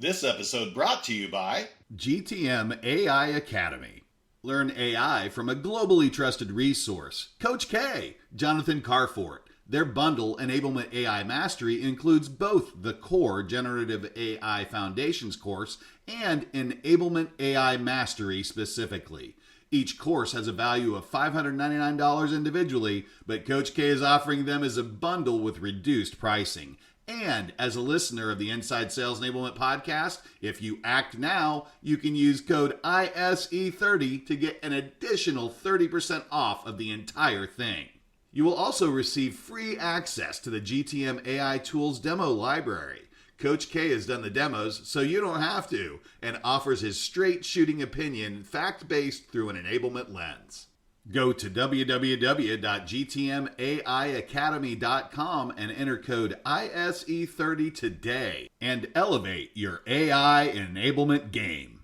This episode brought to you by GTM AI Academy. Learn AI from a globally trusted resource. Coach K, Jonathan Carfort. Their bundle, Enablement AI Mastery, includes both the core Generative AI Foundations course and Enablement AI Mastery specifically. Each course has a value of $599 individually, but Coach K is offering them as a bundle with reduced pricing. And as a listener of the Inside Sales Enablement podcast, if you act now, you can use code ISE30 to get an additional 30% off of the entire thing. You will also receive free access to the GTM AI Tools demo library. Coach K has done the demos, so you don't have to, and offers his straight shooting opinion, fact-based through an enablement lens. Go to www.gtmaiacademy.com and enter code ISE30 today and elevate your AI enablement game.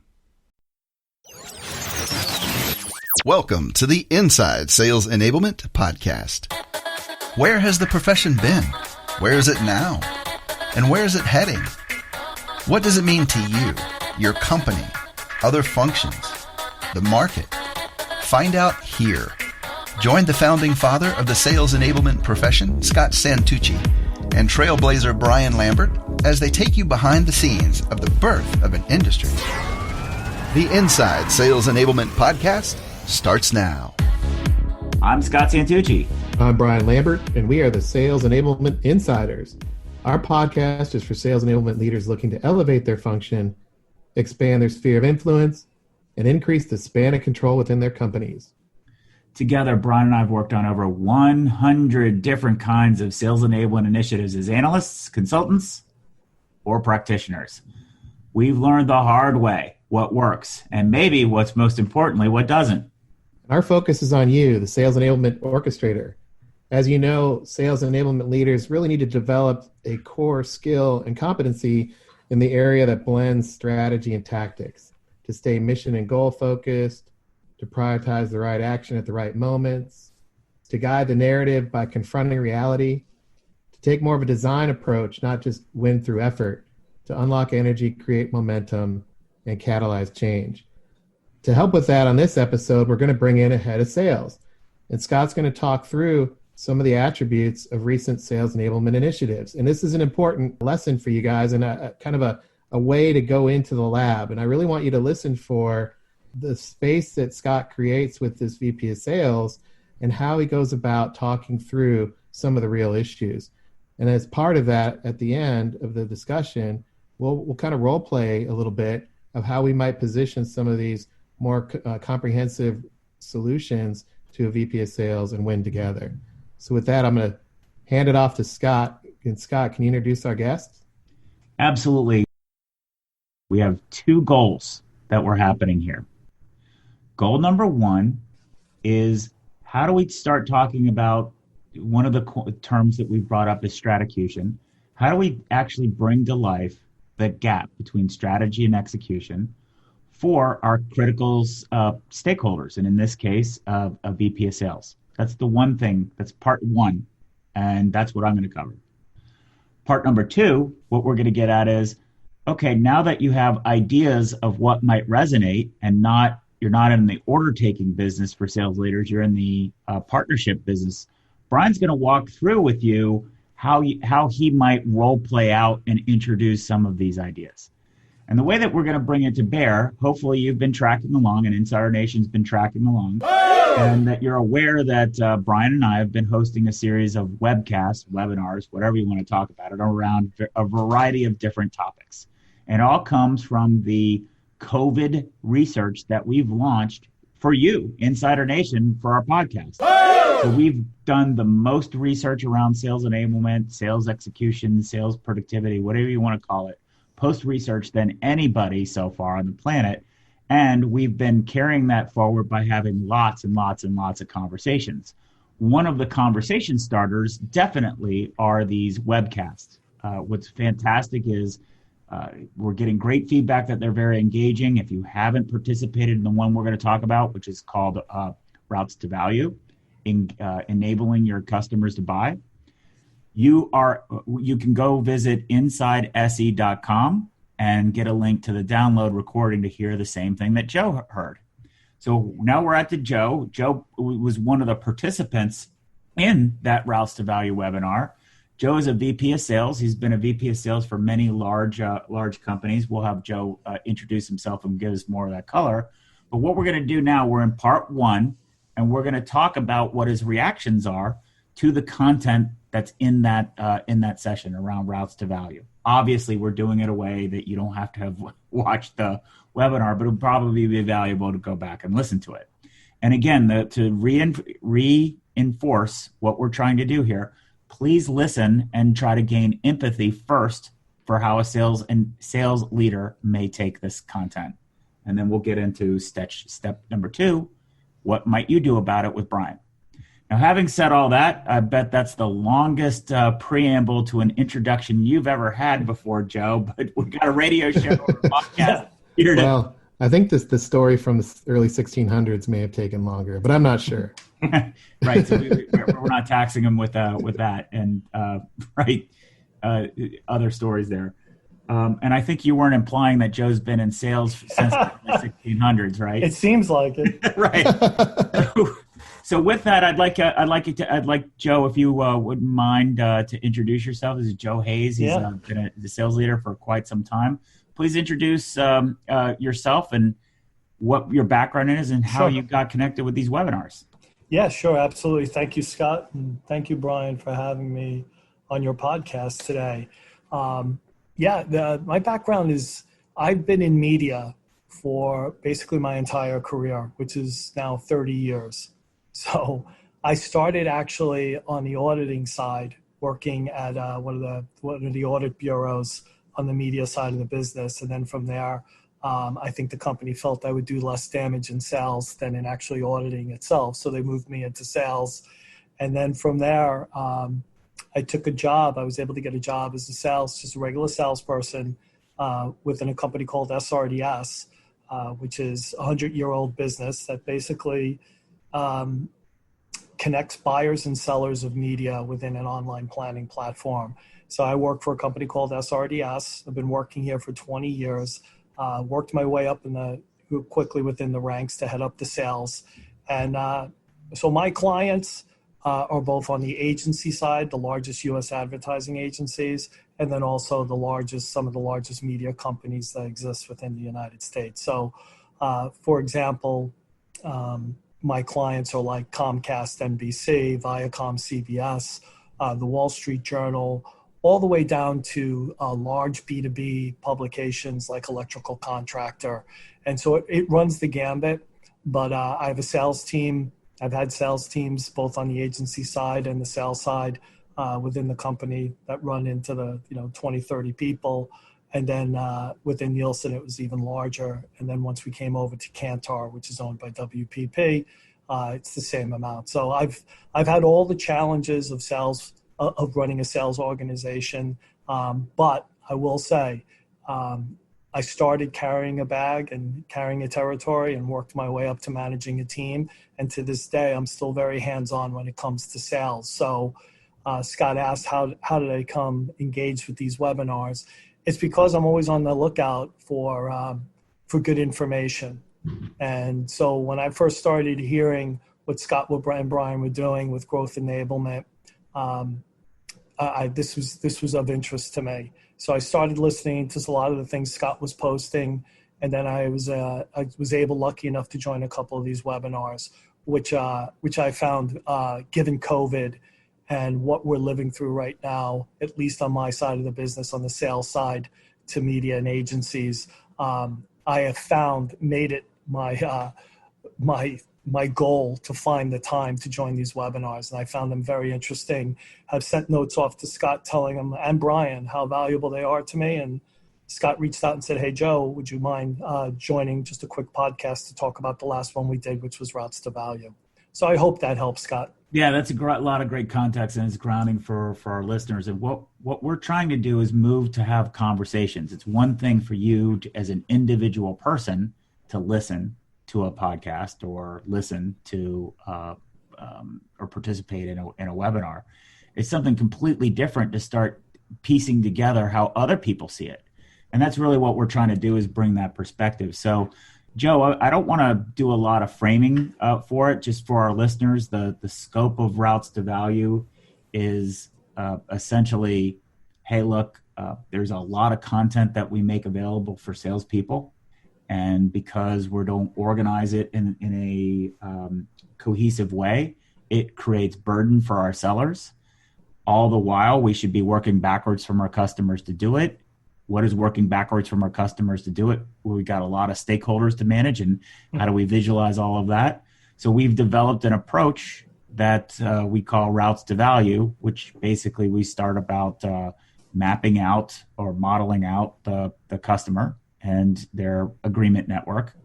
Welcome to the Inside Sales Enablement Podcast. Where has the profession been? Where is it now? And where is it heading? What does it mean to you, your company, other functions, the market? Find out here. Join the founding father of the sales enablement profession, Scott Santucci, and trailblazer Brian Lambert as they take you behind the scenes of the birth of an industry. The Inside Sales Enablement Podcast starts now. I'm Scott Santucci. I'm Brian Lambert, and we are the Sales Enablement Insiders. Our podcast is for sales enablement leaders looking to elevate their function, expand their sphere of influence, and increase the span of control within their companies. Together, Brian and I have worked on over 100 different kinds of sales enablement initiatives as analysts, consultants, or practitioners. We've learned the hard way what works, and maybe what's most importantly, what doesn't. Our focus is on you, the Sales Enablement Orchestrator. As you know, sales enablement leaders really need to develop a core skill and competency in the area that blends strategy and tactics to stay mission and goal focused, to prioritize the right action at the right moments, to guide the narrative by confronting reality, to take more of a design approach, not just win through effort, to unlock energy, create momentum, and catalyze change. To help with that on this episode, we're going to bring in a head of sales. And Scott's going to talk through some of the attributes of recent sales enablement initiatives. And this is an important lesson for you guys and a kind of a way to go into the lab. And I really want you to listen for the space that Scott creates with this VP of sales and how he goes about talking through some of the real issues. And as part of that, at the end of the discussion, we'll kind of role play a little bit of how we might position some of these more comprehensive solutions to a VP of sales and win together. So with that, I'm going to hand it off to Scott. And Scott, can you introduce our guests? Absolutely. We have two goals that were happening here. Goal number one is how do we start talking about one of the terms that we've brought up is stratacution. How do we actually bring to life the gap between strategy and execution for our critical stakeholders, and in this case, a VP of sales? That's the one thing, that's part one, and that's what I'm going to cover. Part number two, what we're going to get at is, okay, now that you have ideas of what might resonate and you're not in the order-taking business for sales leaders, you're in the partnership business, Brian's going to walk through with you how he might role play out and introduce some of these ideas. And the way that we're going to bring it to bear, hopefully you've been tracking along and Insider Nation's been tracking along, and that you're aware that Brian and I have been hosting a series of webcasts, webinars, whatever you want to talk about it, around a variety of different topics. And it all comes from the COVID research that we've launched for you, Insider Nation, for our podcast. So we've done the most research around sales enablement, sales execution, sales productivity, whatever you want to call it, post-research than anybody so far on the planet. And we've been carrying that forward by having lots and lots and lots of conversations. One of the conversation starters definitely are these webcasts. What's fantastic is we're getting great feedback that they're very engaging. If you haven't participated in the one we're going to talk about, which is called Routes to Value, enabling your customers to buy, you can go visit InsideSE.com and get a link to the download recording to hear the same thing that Joe heard. So now we're at the Joe. Joe was one of the participants in that Routes to Value webinar. Joe is a VP of sales. He's been a VP of sales for many large companies. We'll have Joe introduce himself and give us more of that color. But what we're going to do now, we're in part 1, and we're going to talk about what his reactions are to the content that's in that session around Routes to Value. Obviously, we're doing it a way that you don't have to have watched the webinar, but it'll probably be valuable to go back and listen to it. And again, to reinforce what we're trying to do here, please listen and try to gain empathy first for how a sales leader may take this content. And then we'll get into step number 2, what might you do about it with Brian? Now, having said all that, I bet that's the longest preamble to an introduction you've ever had before, Joe, but we've got a radio show or a podcast here to... Well, I think the story from the early 1600s may have taken longer, but I'm not sure. Right, so we're not taxing him with that, and other stories there. And I think you weren't implying that Joe's been in sales since the 1600s, right? It seems like it. Right. So with that, I'd like Joe, if you wouldn't mind, to introduce yourself. This is Joe Hayes. He's been the sales leader for quite some time. Please introduce yourself and what your background is and how you got connected with these webinars. Yeah, sure. Absolutely. Thank you, Scott. And thank you, Brian, for having me on your podcast today. My background is I've been in media for basically my entire career, which is now 30 years. So I started actually on the auditing side, working at one of the audit bureaus on the media side of the business. And then from there, I think the company felt I would do less damage in sales than in actually auditing itself. So they moved me into sales. And then from there, I took a job. I was able to get a job as just a regular salesperson within a company called SRDS, which is a 100-year-old business that basically connects buyers and sellers of media within an online planning platform. So I work for a company called SRDS. I've been working here for 20 years. Worked my way up quickly within the ranks to head up the sales. And so my clients are both on the agency side, the largest U.S. advertising agencies, and then also some of the largest media companies that exist within the United States. So, for example, my clients are like Comcast, NBC, Viacom, CBS, the Wall Street Journal, all the way down to large B2B publications like Electrical Contractor. And so it runs the gambit, but I have a sales team. I've had sales teams both on the agency side and the sales side within the company that run into the 20, 30 people. And then within Nielsen, it was even larger. And then once we came over to Kantar, which is owned by WPP, it's the same amount. So I've had all the challenges of sales, of running a sales organization. But I will say, I started carrying a bag and carrying a territory and worked my way up to managing a team. And to this day, I'm still very hands-on when it comes to sales. So Scott asked, how did I come engaged with these webinars? It's because I'm always on the lookout for good information. And so when I first started hearing what Scott and Brian were doing with growth enablement, this was of interest to me. So I started listening to a lot of the things Scott was posting, and then I was lucky enough to join a couple of these webinars, which I found, given COVID and what we're living through right now, at least on my side of the business, on the sales side to media and agencies, I have found made it my goal to find the time to join these webinars. And I found them very interesting. I've sent notes off to Scott telling him and Brian how valuable they are to me. And Scott reached out and said, "Hey, Joe, would you mind joining just a quick podcast to talk about the last one we did, which was Routes to Value?" So I hope that helps, Scott. Yeah, that's a lot of great context, and it's grounding for our listeners. And what we're trying to do is move to have conversations. It's one thing for you as an individual person to listen to a podcast or listen to or participate in a webinar. It's something completely different to start piecing together how other people see it. And that's really what we're trying to do, is bring that perspective. So, Joe, I don't want to do a lot of framing for it. Just for our listeners, the scope of routes to value is essentially, hey, look, there's a lot of content that we make available for salespeople. And because we don't organize it in a cohesive way, it creates burden for our sellers. All the while, we should be working backwards from our customers to do it. What is working backwards from our customers to do it? Well, we got a lot of stakeholders to manage, and how do we visualize all of that? So we've developed an approach that we call routes to value, which basically we start about mapping out or modeling out the customer and their agreement network.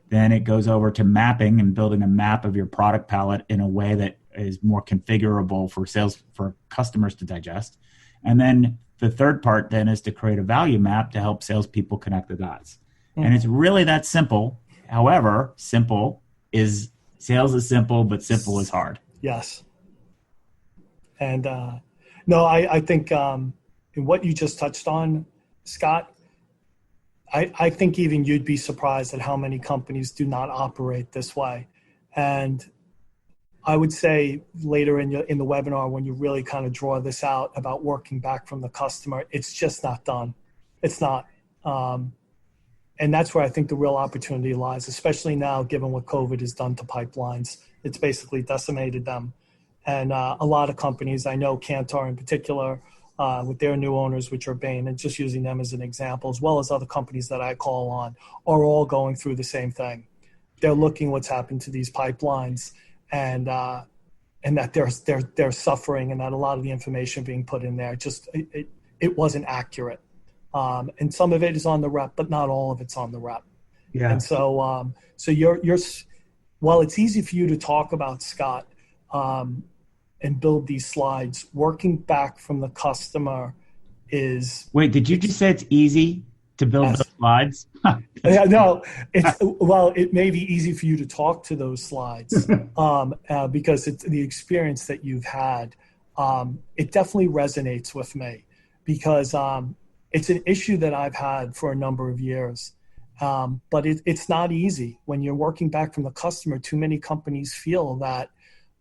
Then it goes over to mapping and building a map of your product palette in a way that is more configurable for customers to digest. And then the third part then is to create a value map to help salespeople connect the dots. And it's really that simple. However, sales is simple, but simple is hard. Yes. And no, I think in what you just touched on, Scott, I think even you'd be surprised at how many companies do not operate this way. And I would say later in the webinar, when you really kind of draw this out about working back from the customer, it's just not done. It's not. And that's where I think the real opportunity lies, especially now, given what COVID has done to pipelines. It's basically decimated them. And a lot of companies, I know Kantar in particular, with their new owners, which are Bain, and just using them as an example, as well as other companies that I call on, are all going through the same thing. They're looking what's happened to these pipelines, and that they're suffering, and that a lot of the information being put in there just it wasn't accurate, and some of it is on the rep, but not all of it's on the rep. Yeah. And so you're while it's easy for you to talk about, Scott, and build these slides, working back from the customer is. Wait, did you just say it's easy to build those slides? Yeah, no, it may be easy for you to talk to those slides because it's the experience that you've had. It definitely resonates with me because it's an issue that I've had for a number of years. But it's not easy when you're working back from the customer. Too many companies feel that,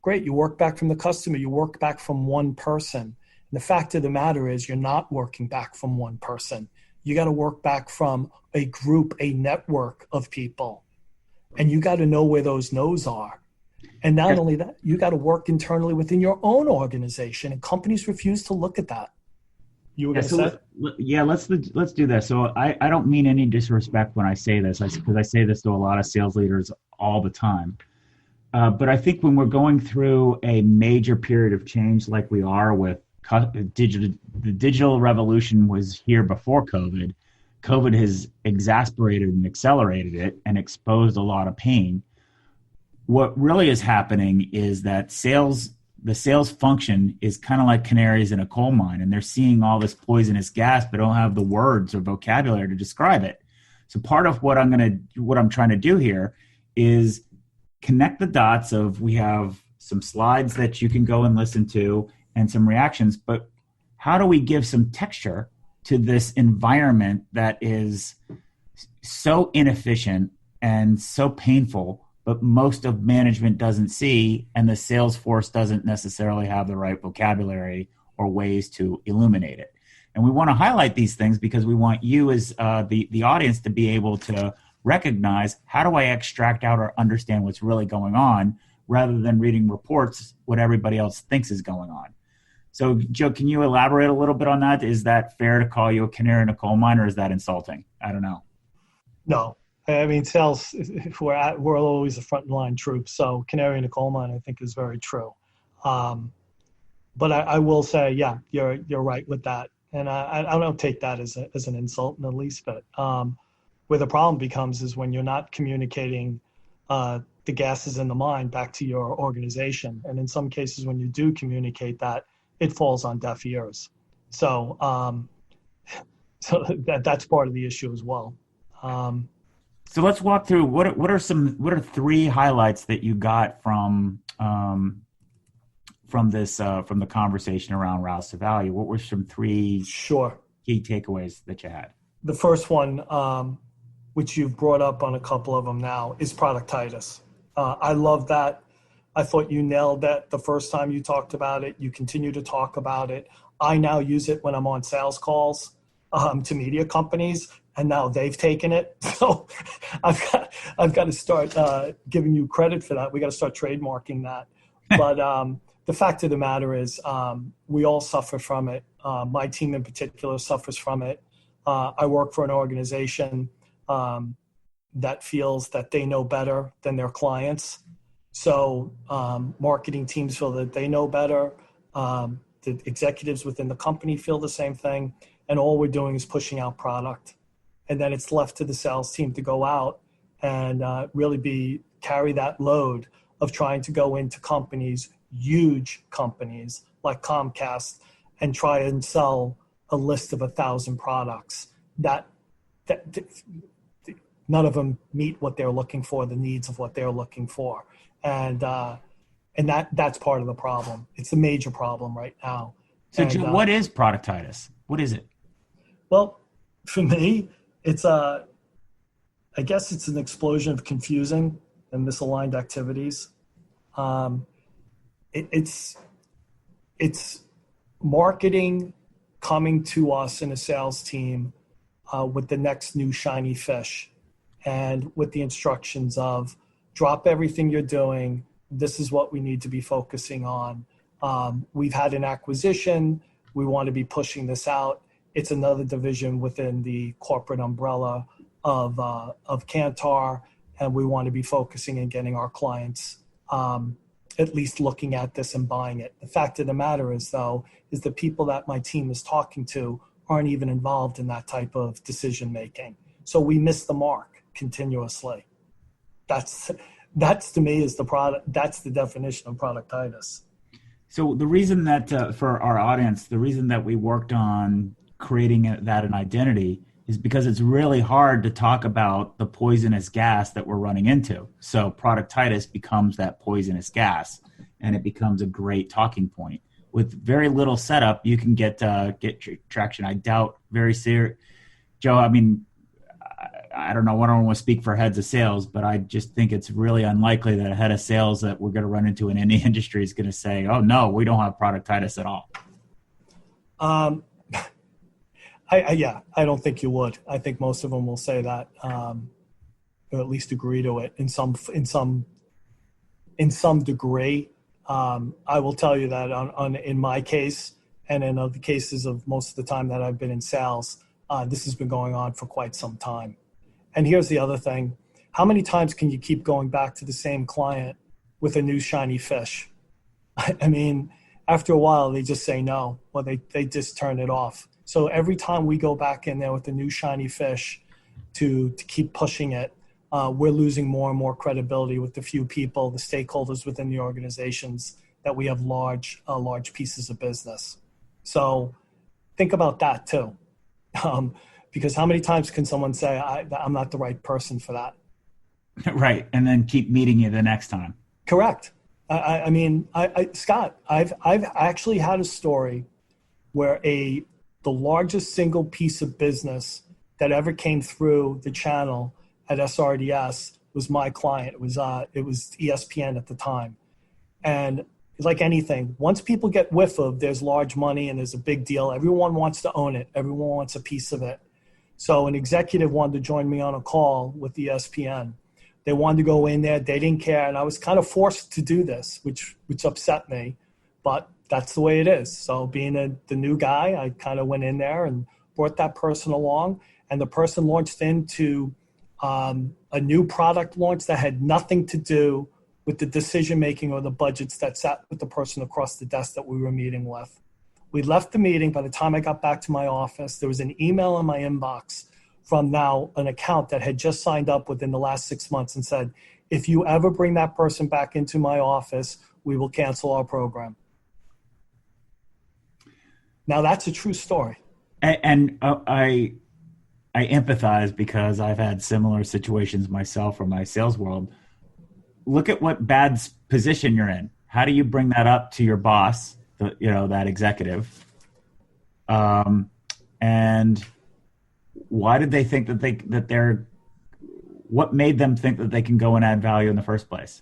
great, you work back from the customer, you work back from one person. And the fact of the matter is you're not working back from one person. You got to work back from a group, a network of people. And you got to know where those no's are. And not only that, you got to work internally within your own organization. And companies refuse to look at that. You were going to say? Yeah, let's do that. So I don't mean any disrespect when I say this, because I say this to a lot of sales leaders all the time. But I think when we're going through a major period of change like we are with the digital revolution was here before COVID. COVID has exasperated and accelerated it and exposed a lot of pain. What really is happening is that the sales function is kind of like canaries in a coal mine, and they're seeing all this poisonous gas, but don't have the words or vocabulary to describe it. So part of what I'm trying to do here is connect the dots of, we have some slides that you can go and listen to and some reactions, but how do we give some texture to this environment that is so inefficient and so painful, but most of management doesn't see, and the sales force doesn't necessarily have the right vocabulary or ways to illuminate it. And we want to highlight these things because we want you as the audience to be able to recognize, how do I extract out or understand what's really going on, rather than reading reports, what everybody else thinks is going on. So, Joe, can you elaborate a little bit on that? Is that fair to call you a canary in a coal mine, or is that insulting? I don't know. No. I mean, sales, we're always a frontline troop. So canary in a coal mine, I think, is very true. But I will say, yeah, you're right with that. And I don't take that as an insult in the least bit. Where the problem becomes is when you're not communicating the gases in the mine back to your organization. And in some cases, when you do communicate that, it falls on deaf ears. So that's part of the issue as well. So let's walk through what are three highlights that you got from the conversation around routes to value. What were some three key takeaways that you had? The first one, which you've brought up on a couple of them now, is productitis. I love that. I thought you nailed that the first time you talked about it. You continue to talk about it. I now use it when I'm on sales calls to media companies, and now they've taken it. So I've got to start giving you credit for that. We got to start trademarking that. But the fact of the matter is, we all suffer from it. My team in particular suffers from it. I work for an organization that feels that they know better than their clients. So marketing teams feel that they know better. The executives within the company feel the same thing. And all we're doing is pushing out product. And then it's left to the sales team to go out and really carry that load of trying to go into companies, huge companies like Comcast, and try and sell a list of 1,000 products that none of them meet what they're looking for, the needs of what they're looking for. And that's part of the problem. It's a major problem right now. So Joe, what is productitis? What is it? Well, for me, I guess it's an explosion of confusing and misaligned activities. It's marketing coming to us in a sales team with the next new shiny fish, and with the instructions of drop everything you're doing. This is what we need to be focusing on. We've had an acquisition. We want to be pushing this out. It's another division within the corporate umbrella of Kantar, and we want to be focusing and getting our clients at least looking at this and buying it. The fact of the matter is, though, is the people that my team is talking to aren't even involved in that type of decision making. So we miss the mark continuously. That's to me is the product. That's the definition of productitis. So the reason that for our audience, the reason that we worked on creating that an identity is because it's really hard to talk about the poisonous gas that we're running into. So productitis becomes that poisonous gas, and it becomes a great talking point. With very little setup, you can get traction. I doubt very serious. Joe, I mean, I don't know. I don't want to speak for heads of sales, but I just think it's really unlikely that a head of sales that we're going to run into in any industry is going to say, oh, no, we don't have productitis at all. I don't think you would. I think most of them will say that, or at least agree to it in some degree. I will tell you that in my case, and in other cases of most of the time that I've been in sales, this has been going on for quite some time. And here's the other thing: how many times can you keep going back to the same client with a new shiny fish? I mean, after a while, they just say no, or they just turn it off. So every time we go back in there with a new shiny fish to keep pushing it, we're losing more and more credibility with the few people, the stakeholders within the organizations that we have large pieces of business. So think about that too. Because how many times can someone say, I'm not the right person for that? Right. And then keep meeting you the next time. Correct. I mean, Scott, I've actually had a story where the largest single piece of business that ever came through the channel at SRDS was my client. It was ESPN at the time. And like anything, once people get whiff of there's large money and there's a big deal, everyone wants to own it. Everyone wants a piece of it. So an executive wanted to join me on a call with ESPN. They wanted to go in there. They didn't care. And I was kind of forced to do this, which upset me. But that's the way it is. So being the new guy, I kind of went in there and brought that person along. And the person launched into a new product launch that had nothing to do with the decision-making or the budgets that sat with the person across the desk that we were meeting with. We left the meeting. By the time I got back to my office, there was an email in my inbox from now an account that had just signed up within the last 6 months and said, if you ever bring that person back into my office, we will cancel our program. Now that's a true story. And I empathize because I've had similar situations myself from my sales world. Look at what bad position you're in. How do you bring that up to your boss, that executive? And why did they think what made them think that they can go and add value in the first place?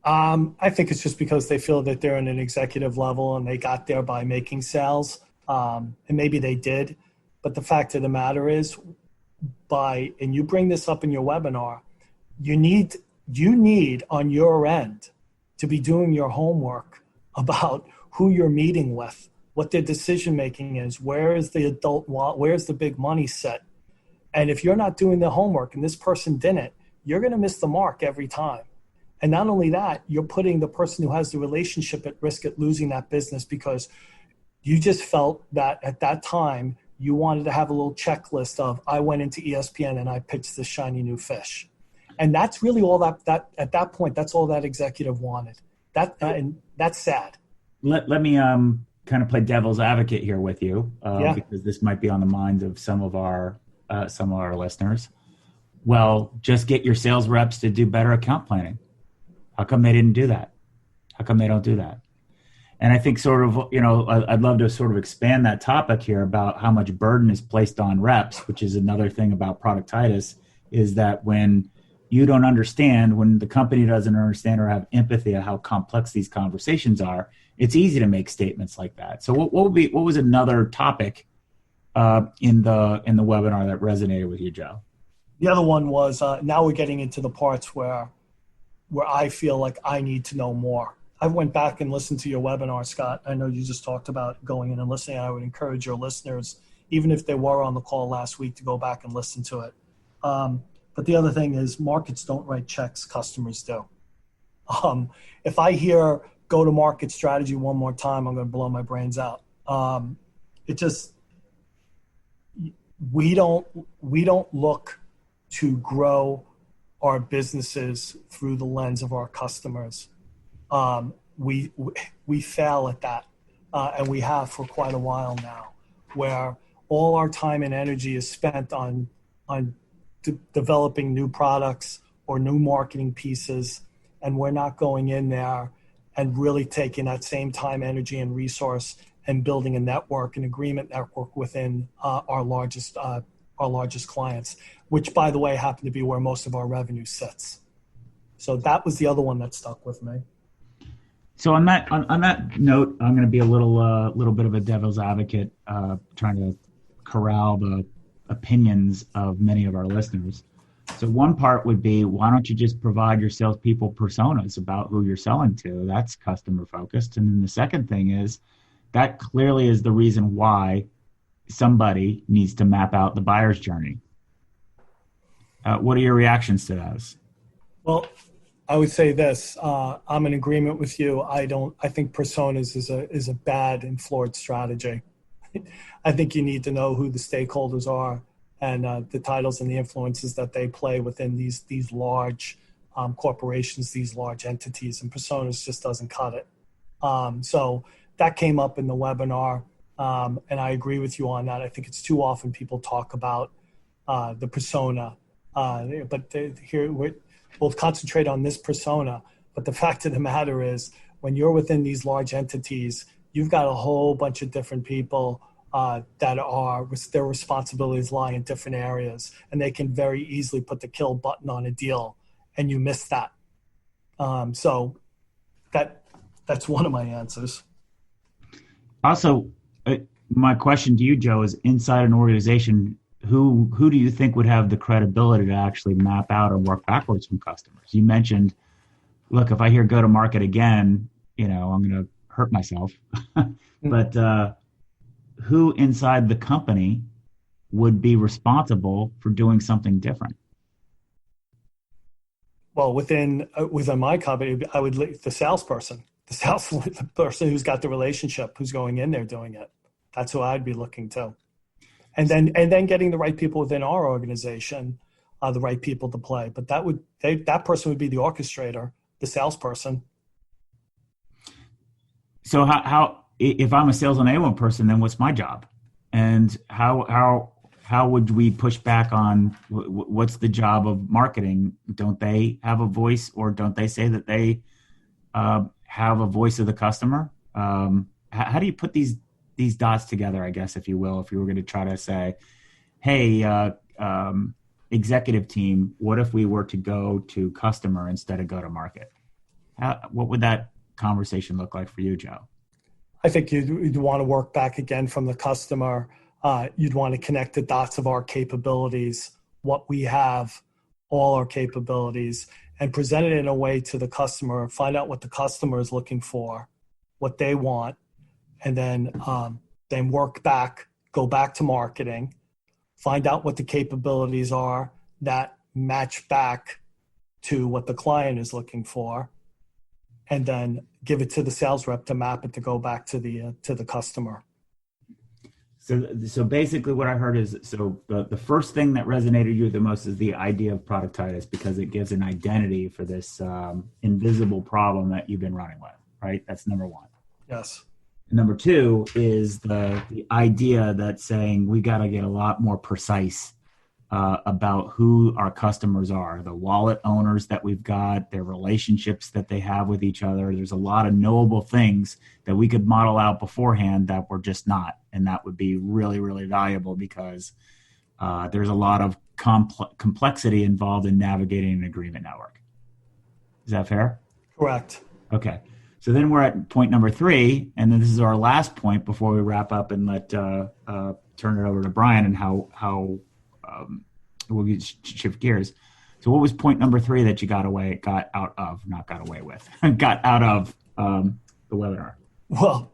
I think it's just because they feel that they're in an executive level and they got there by making sales. And maybe they did. But the fact of the matter is, and you bring this up in your webinar, you need on your end to be doing your homework about who you're meeting with, what their decision making is, where's the big money set. And if you're not doing the homework and this person didn't, you're going to miss the mark every time. And not only that, you're putting the person who has the relationship at risk at losing that business because you just felt that at that time you wanted to have a little checklist of, I went into ESPN and I pitched this shiny new fish. And that's really all that at that point, that's all that executive wanted. And that's sad. Let me kind of play devil's advocate here with you, because this might be on the minds of some of our listeners. Well, just get your sales reps to do better account planning. How come they didn't do that? How come they don't do that? And I think sort of, I'd love to sort of expand that topic here about how much burden is placed on reps, which is another thing about productitis, is that when you don't understand, when the company doesn't understand or have empathy of how complex these conversations are, it's easy to make statements like that. So what was another topic in the webinar that resonated with you, Joe? The other one was, now we're getting into the parts where I feel like I need to know more. I went back and listened to your webinar, Scott. I know you just talked about going in and listening. I would encourage your listeners, even if they were on the call last week, to go back and listen to it. But the other thing is, markets don't write checks, customers do. If I hear go-to-market strategy one more time, I'm going to blow my brains out. We don't look to grow our businesses through the lens of our customers. We fail at that, and we have for quite a while now, where all our time and energy is spent on developing new products or new marketing pieces, and we're not going in there and really taking that same time, energy, and resource and building a network, an agreement network within our largest clients, which, by the way, happen to be where most of our revenue sits. So that was the other one that stuck with me. So on that note, I'm going to be a little bit of a devil's advocate, trying to corral the opinions of many of our listeners. So one part would be, why don't you just provide your salespeople personas about who you're selling to? That's customer focused. And then the second thing is, that clearly is the reason why somebody needs to map out the buyer's journey. What are your reactions to those? Well, I would say this. I'm in agreement with you. I think personas is a bad and flawed strategy. I think you need to know who the stakeholders are and the titles and the influences that they play within these large corporations, these large entities, and personas just doesn't cut it. So that came up in the webinar, and I agree with you on that. I think it's too often people talk about the persona, but here we'll concentrate on this persona. But the fact of the matter is, when you're within these large entities, you've got a whole bunch of different people that are, their responsibilities lie in different areas, and they can very easily put the kill button on a deal, and you miss that. So that's one of my answers. Also, my question to you, Joe, is inside an organization, who do you think would have the credibility to actually map out or work backwards from customers? You mentioned, look, if I hear go to market again, I'm going to hurt myself. But who inside the company would be responsible for doing something different? Well, within my company, I would the salesperson, the person who's got the relationship, who's going in there doing it. That's who I'd be looking to. And then getting the right people within our organization, the right people to play. But that person would be the orchestrator, the salesperson. So how if I'm a sales enablement person, then what's my job? And how would we push back on what's the job of marketing? Don't they have a voice, or don't they say that they have a voice of the customer? How do you put these these dots together, I guess, if you will, if you were going to try to say, hey, executive team, what if we were to go to customer instead of go to market? What would that conversation look like for you, Joe? I think you'd want to work back again from the customer. You'd want to connect the dots of our capabilities, what we have, all our capabilities, and present it in a way to the customer, find out what the customer is looking for, what they want, and then work back, go back to marketing, find out what the capabilities are that match back to what the client is looking for, and then give it to the sales rep to map it to go back to the customer. So basically what I heard is, so the first thing that resonated you the most is the idea of productitis, because it gives an identity for this invisible problem that you've been running with, right? That's number one. Yes. And number two is the idea that saying we got to get a lot more precise about who our customers are, the wallet owners that we've got, their relationships that they have with each other. There's a lot of knowable things that we could model out beforehand that we're just not. And that would be really, really valuable because there's a lot of complexity involved in navigating an agreement network. Is that fair? Correct. Okay. So then we're at point number 3, and then this is our last point before we wrap up and let turn it over to Brian and how we'll shift gears. So what was point number 3 that you got out of the webinar? Well,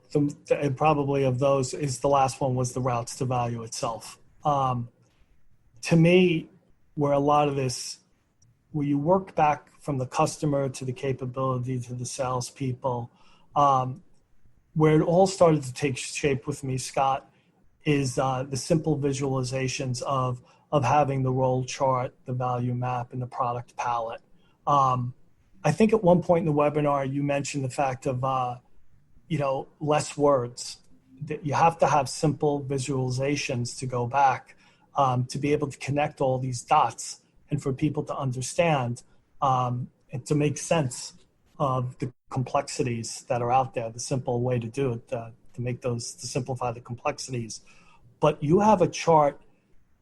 probably of those is the last one was the routes to value itself. To me, where a lot of this, where you work back from the customer to the capability to the salespeople, where it all started to take shape with me, Scott, is the simple visualizations of having the role chart, the value map, and the product palette. I think at one point in the webinar, you mentioned the fact of, less words. You have to have simple visualizations to go back to be able to connect all these dots and for people to understand and to make sense of the complexities that are out there. The simple way to do it, to simplify the complexities. But you have a chart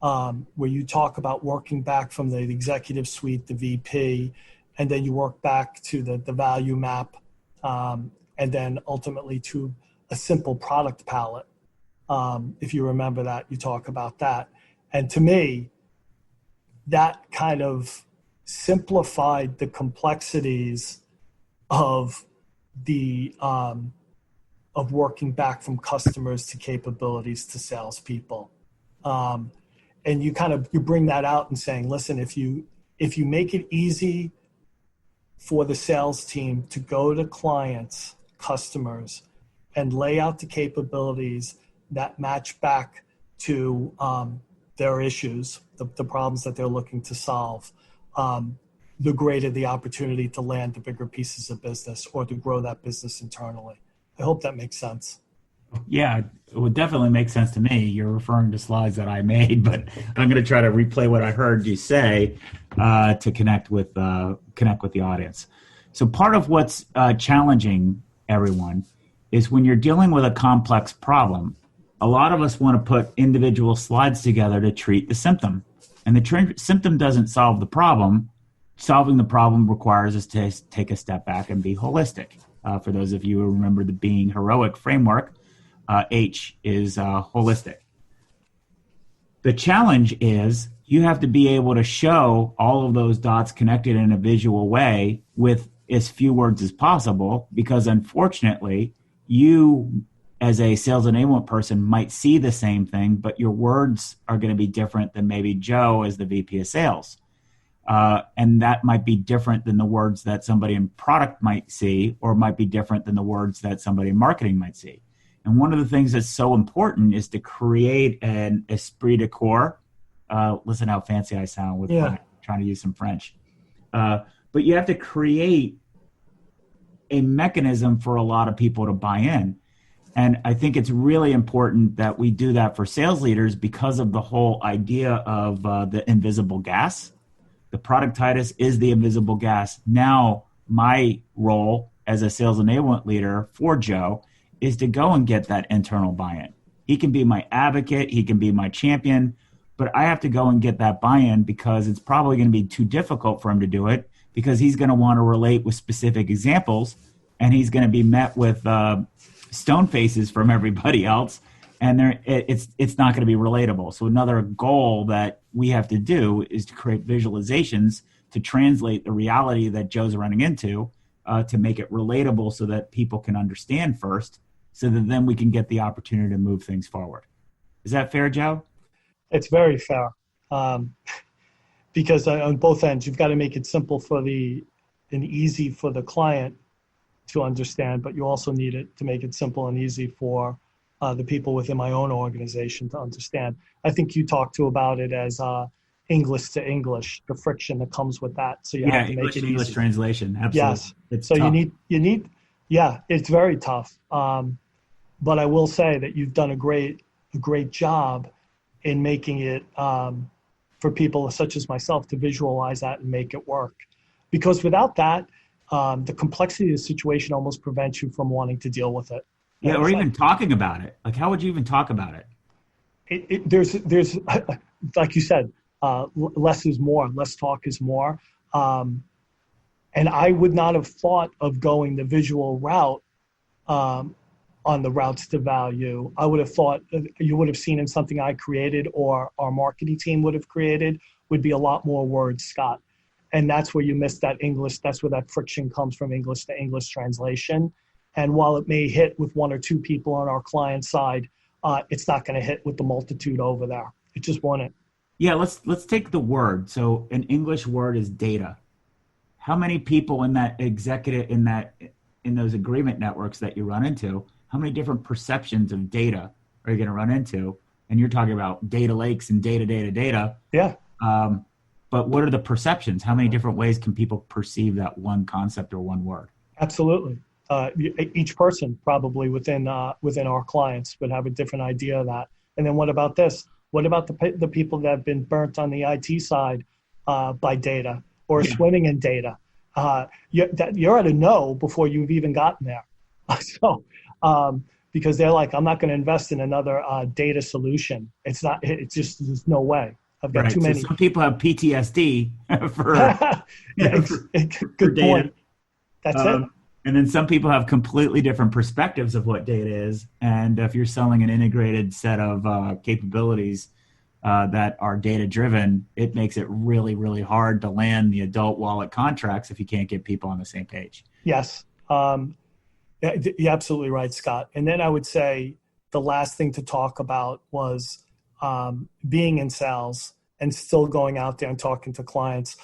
where you talk about working back from the executive suite, the VP, and then you work back to the value map, and then ultimately to a simple product palette. If you remember that, you talk about that. And to me, that kind of simplified the complexities of of working back from customers to capabilities to salespeople. And you bring that out and saying, listen, if you make it easy for the sales team to go to clients, customers, and lay out the capabilities that match back to their issues, the problems that they're looking to solve, the greater the opportunity to land the bigger pieces of business or to grow that business internally. I hope that makes sense. Yeah, it would definitely make sense to me. You're referring to slides that I made, but I'm going to try to replay what I heard you say to connect with the audience. So part of what's challenging everyone is when you're dealing with a complex problem, a lot of us want to put individual slides together to treat the symptom. And the symptom doesn't solve the problem. Solving the problem requires us to take a step back and be holistic. For those of you who remember the Being Heroic framework, H is holistic. The challenge is you have to be able to show all of those dots connected in a visual way with as few words as possible, because unfortunately, you as a sales enablement person might see the same thing, but your words are going to be different than maybe Joe as the VP of sales. And that might be different than the words that somebody in product might see, or might be different than the words that somebody in marketing might see. And one of the things that's so important is to create an esprit de corps. Listen how fancy I sound with trying to use some French. But you have to create a mechanism for a lot of people to buy in. And I think it's really important that we do that for sales leaders because of the whole idea of the invisible gas. The productitis is the invisible gas. Now, my role as a sales enablement leader for Joe is to go and get that internal buy-in. He can be my advocate, he can be my champion, but I have to go and get that buy-in because it's probably going to be too difficult for him to do it because he's going to want to relate with specific examples and he's going to be met with stone faces from everybody else, and it's not going to be relatable. So another goal that we have to do is to create visualizations to translate the reality that Joe's running into to make it relatable so that people can understand first, so that then we can get the opportunity to move things forward. Is that fair, Joe? It's very fair. Because on both ends, you've got to make it simple and easy for the client to understand, but you also need it to make it simple and easy for the people within my own organization to understand. I think you talked about it as English to English, the friction that comes with that. So you have to make it English easy. translation. Absolutely. Yes. It's so tough. you need, it's very tough. But I will say that you've done a great job in making it for people such as myself to visualize that and make it work. Because without that, the complexity of the situation almost prevents you from wanting to deal with it. Yeah, or even talking about it. Like, how would you even talk about it? There's like you said, less is more, less talk is more. And I would not have thought of going the visual route on the routes to value. I would have thought you would have seen in something I created or our marketing team would have created would be a lot more words, Scott. And that's where you miss that English. That's where that friction comes from, English to English translation. And while it may hit with one or two people on our client side, it's not going to hit with the multitude over there. It just won't. Yeah, let's take the word. So an English word is data. How many people in that executive in those agreement networks that you run into, how many different perceptions of data are you going to run into? And you're talking about data lakes and data. Yeah. But what are the perceptions? How many different ways can people perceive that one concept or one word? Absolutely. Each person probably within our clients would have a different idea of that. And then what about this? What about the people that have been burnt on the IT side by data or swimming in data? You're at a no before you've even gotten there. So because they're like, I'm not going to invest in another data solution. It's just there's no way. I've got too many. So some people have PTSD for good data. point. That's it. And then some people have completely different perspectives of what data is. And if you're selling an integrated set of capabilities that are data-driven, it makes it really, really hard to land the adult wallet contracts if you can't get people on the same page. Yes. You're absolutely right, Scott. And then I would say the last thing to talk about was being in sales and still going out there and talking to clients.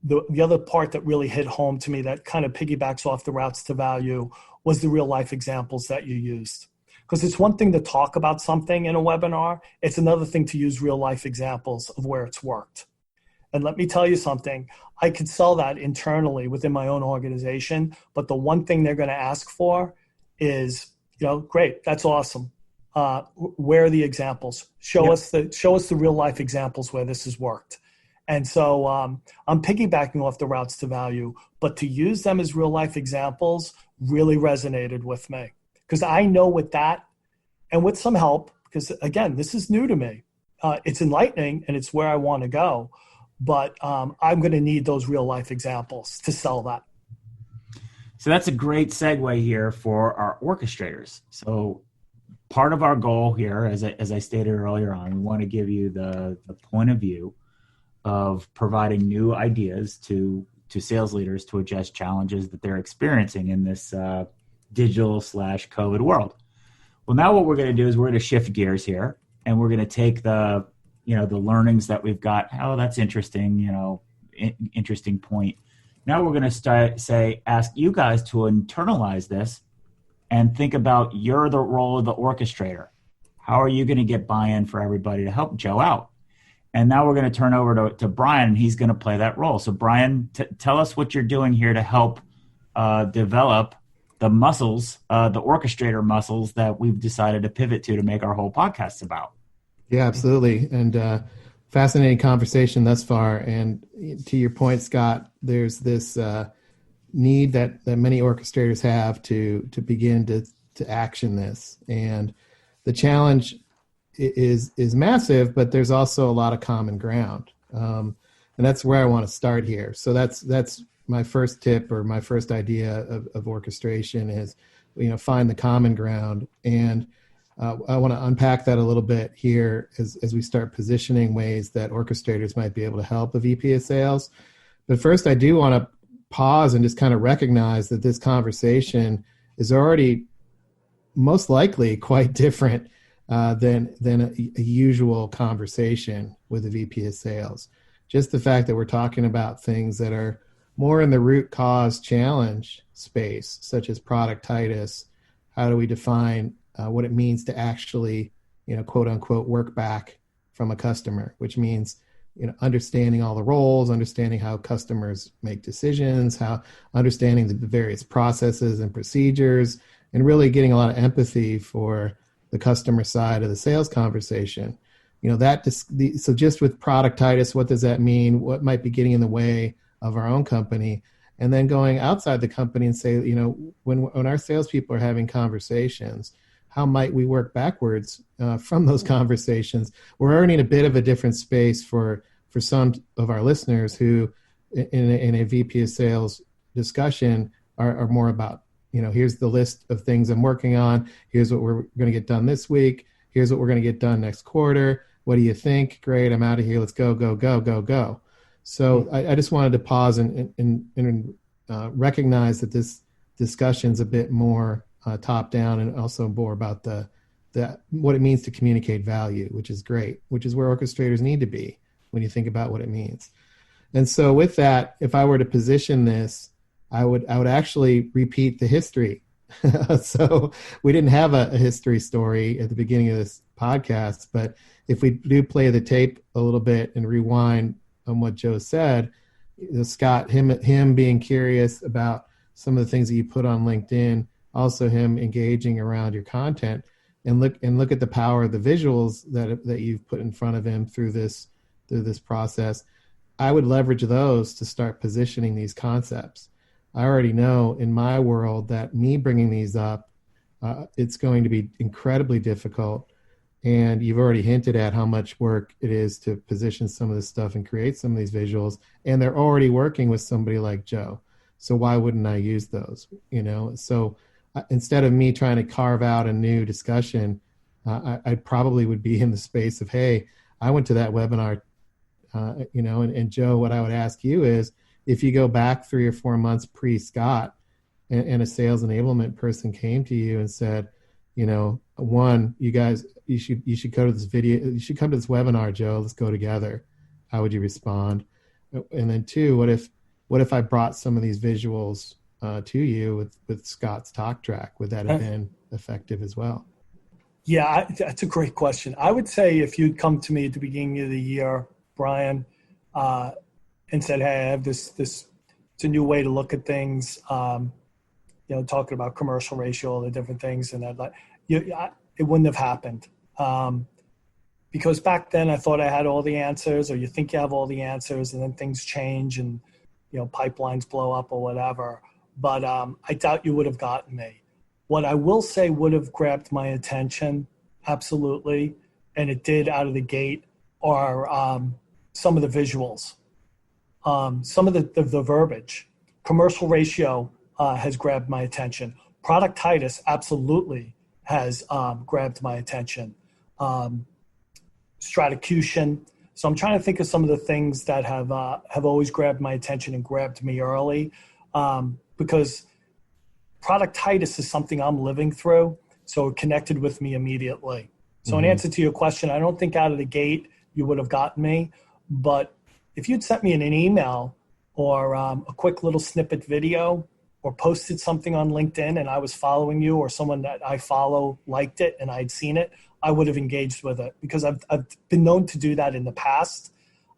The other part that really hit home to me that kind of piggybacks off the routes to value was the real life examples that you used. Because it's one thing to talk about something in a webinar. It's another thing to use real life examples of where it's worked. And let me tell you something, I could sell that internally within my own organization, but the one thing they're going to ask for is, great, that's awesome. Where are the examples? Show us the real life examples where this has worked. And so I'm piggybacking off the routes to value, but to use them as real life examples really resonated with me because I know with that and with some help, because again, this is new to me. It's enlightening and it's where I want to go, but I'm going to need those real life examples to sell that. So that's a great segue here for our orchestrators. So part of our goal here, as I stated earlier on, we want to give you the point of view of providing new ideas to sales leaders to address challenges that they're experiencing in this digital/COVID world. Well, now what we're going to do is we're going to shift gears here, and we're going to take the learnings that we've got. Oh, that's interesting. Interesting point. Now we're going to ask you guys to internalize this and think about the role of the orchestrator. How are you going to get buy-in for everybody to help Joe out? And now we're going to turn over to Brian, and he's going to play that role. So Brian, tell us what you're doing here to help develop the muscles, the orchestrator muscles that we've decided to pivot to make our whole podcast about. Yeah, absolutely. And fascinating conversation thus far. And to your point, Scott, there's this need that many orchestrators have to begin to action this. And the challenge is massive, but there's also a lot of common ground. And that's where I want to start here. So that's my first tip, or my first idea of orchestration is, find the common ground. And I want to unpack that a little bit here as we start positioning ways that orchestrators might be able to help a VP of sales. But first, I do want to pause and just kind of recognize that this conversation is already most likely quite different than a usual conversation with a VP of sales. Just the fact that we're talking about things that are more in the root cause challenge space, such as productitis. How do we define what it means to actually, quote unquote, work back from a customer, which means, understanding all the roles, understanding how customers make decisions, how understanding the various processes and procedures, and really getting a lot of empathy for the customer side of the sales conversation. So just with productitis, what does that mean? What might be getting in the way of our own company? And then going outside the company and say, when our salespeople are having conversations, how might we work backwards from those conversations? We're already in a bit of a different space for some of our listeners who, in a VP of sales discussion, are more about, here's the list of things I'm working on. Here's what we're going to get done this week. Here's what we're going to get done next quarter. What do you think? Great, I'm out of here. Let's go, go, go, go, go. So I just wanted to pause and recognize that this discussion's a bit more top down, and also more about the what it means to communicate value, which is great, which is where orchestrators need to be when you think about what it means. And so with that, if I were to position this, I would actually repeat the history. So we didn't have a history story at the beginning of this podcast, but if we do play the tape a little bit and rewind on what Joe said, Scott, him being curious about some of the things that you put on LinkedIn, also him engaging around your content, and look at the power of the visuals that you've put in front of him through this process. I would leverage those to start positioning these concepts. I already know in my world that me bringing these up, it's going to be incredibly difficult. And you've already hinted at how much work it is to position some of this stuff and create some of these visuals. And they're already working with somebody like Joe. So why wouldn't I use those? So instead of me trying to carve out a new discussion, I probably would be in the space of, hey, I went to that webinar, and Joe, what I would ask you is, if you go back 3 or 4 months pre-Scott, and a sales enablement person came to you and said, one, you should go to this video, you should come to this webinar, Joe, let's go together. How would you respond? And then 2, what if I brought some of these visuals to you with Scott's talk track? Would that have been effective as well? Yeah, that's a great question. I would say if you'd come to me at the beginning of the year, Brian, and said, hey, I have this, it's a new way to look at things, talking about commercial ratio, all the different things, and it wouldn't have happened. Because back then I thought I had all the answers, or you think you have all the answers, and then things change and, pipelines blow up or whatever. But I doubt you would have gotten me. What I will say would have grabbed my attention, absolutely, and it did out of the gate, are some of the visuals. Some of the verbiage. Commercial ratio has grabbed my attention. Productitis absolutely has grabbed my attention. Stratocution. So I'm trying to think of some of the things that have always grabbed my attention and grabbed me early, because productitis is something I'm living through, so it connected with me immediately. So in answer to your question, I don't think out of the gate you would have gotten me, but if you'd sent me an email or a quick little snippet video, or posted something on LinkedIn and I was following you, or someone that I follow liked it and I'd seen it, I would have engaged with it, because I've been known to do that in the past.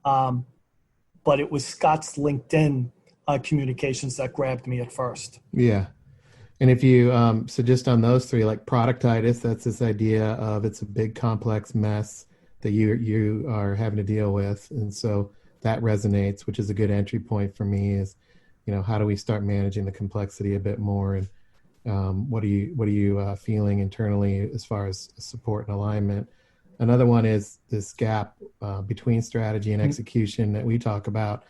But it was Scott's LinkedIn communications that grabbed me at first. Yeah. And if you, so just on those 3, like productitis, that's this idea of it's a big complex mess that you are having to deal with. And so that resonates, which is a good entry point for me is, how do we start managing the complexity a bit more? And What are you feeling internally as far as support and alignment? Another one is this gap between strategy and execution that we talk about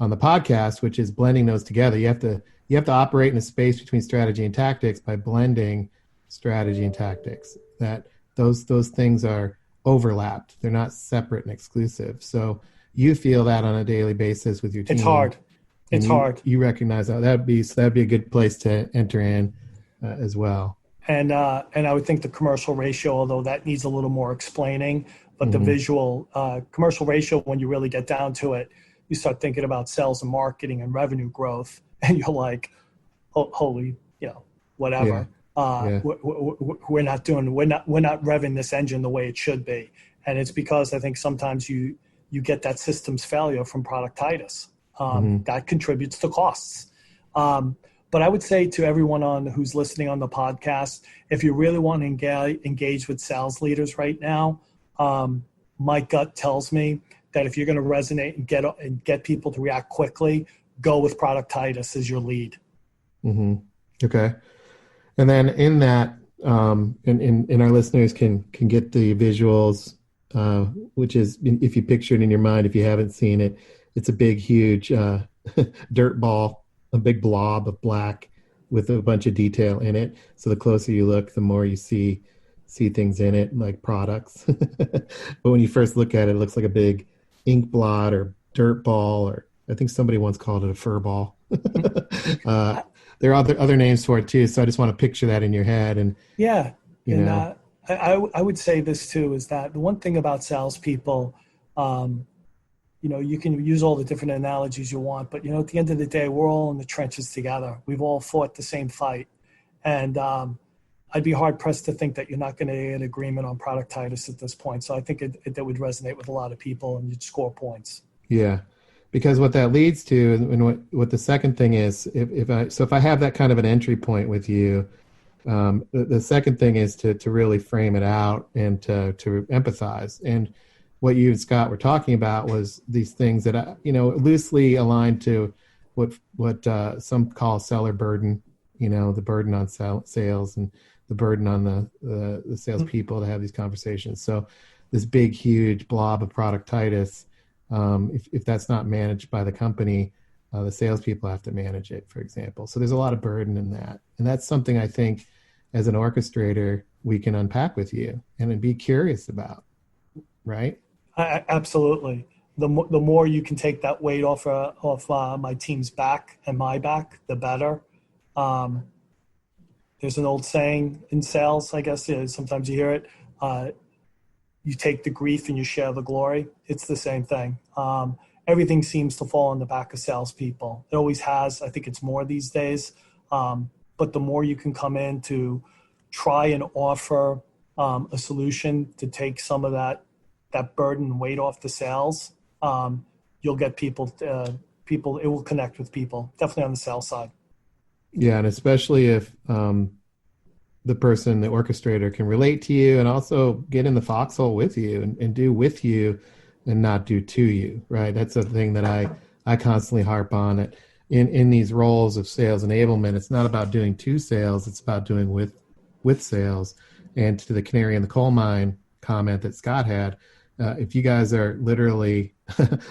on the podcast, which is blending those together. You have to operate in a space between strategy and tactics by blending strategy and tactics. That those things are overlapped. They're not separate and exclusive. So you feel that on a daily basis with your team. It's hard. It's hard. You recognize that. That'd be a good place to enter in as well. And I would think the commercial ratio, although that needs a little more explaining, but the visual commercial ratio, when you really get down to it, you start thinking about sales and marketing and revenue growth, and you're like, oh, holy, whatever. We're not revving this engine the way it should be, and it's because I think sometimes you get that systems failure from productitis. That contributes to costs. But I would say to everyone who's listening on the podcast, if you really want to engage with sales leaders right now, my gut tells me that if you're going to resonate and get people to react quickly, go with productitis as your lead. Okay. And then in that, and our listeners can get the visuals, which is, if you picture it in your mind, if you haven't seen it, it's a big, huge dirt ball, a big blob of black with a bunch of detail in it. So the closer you look, the more you see things in it, like products. But when you first look at it, it looks like a big ink blot or dirt ball, or I think somebody once called it a fur ball. There are other names for it too. So I just want to picture that in your head. And I would say this too, is that the one thing about salespeople, you can use all the different analogies you want, but at the end of the day, we're all in the trenches together. We've all fought the same fight, and I'd be hard pressed to think that you're not going to get agreement on productitis at this point. So I think that would resonate with a lot of people, and you'd score points. Yeah, because what that leads to, and what the second thing is, if I have that kind of an entry point with you, the second thing is to really frame it out and to empathize. And what you and Scott were talking about was these things that loosely aligned to what some call seller burden, the burden on sales and the burden on the salespeople to have these conversations. So this big, huge blob of productitis, if that's not managed by the company, the salespeople have to manage it, for example. So there's a lot of burden in that, and that's something I think as an orchestrator we can unpack with you and be curious about, right? Absolutely. The more you can take that weight off my team's back and my back, the better. There's an old saying in sales, I guess, sometimes you hear it. You take the grief and you share the glory. It's the same thing. Everything seems to fall on the back of salespeople. It always has. I think it's more these days. But the more you can come in to try and offer a solution to take some of that burden and weight off the sales, you'll get people, it will connect with people, definitely on the sales side. Yeah, and especially if the person, the orchestrator, can relate to you and also get in the foxhole with you and do with you and not do to you, right? That's the thing that I constantly harp on. It in these roles of sales enablement. It's not about doing to sales, it's about doing with sales. And to the canary in the coal mine comment that Scott had, if you guys are literally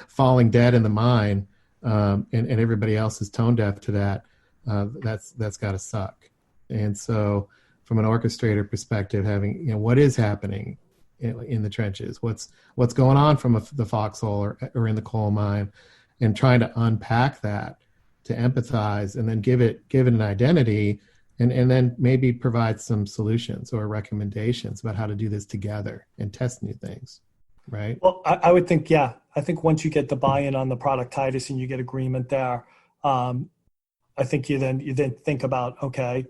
falling dead in the mine, and everybody else is tone deaf to that, that's got to suck. And so from an orchestrator perspective, having, what is happening in the trenches, what's going on from the foxhole or in the coal mine, and trying to unpack that, to empathize, and then give it an identity, and then maybe provide some solutions or recommendations about how to do this together and test new things. Right. Well, I would think, I think once you get the buy-in on the productitis and you get agreement there, I think you then think about, okay,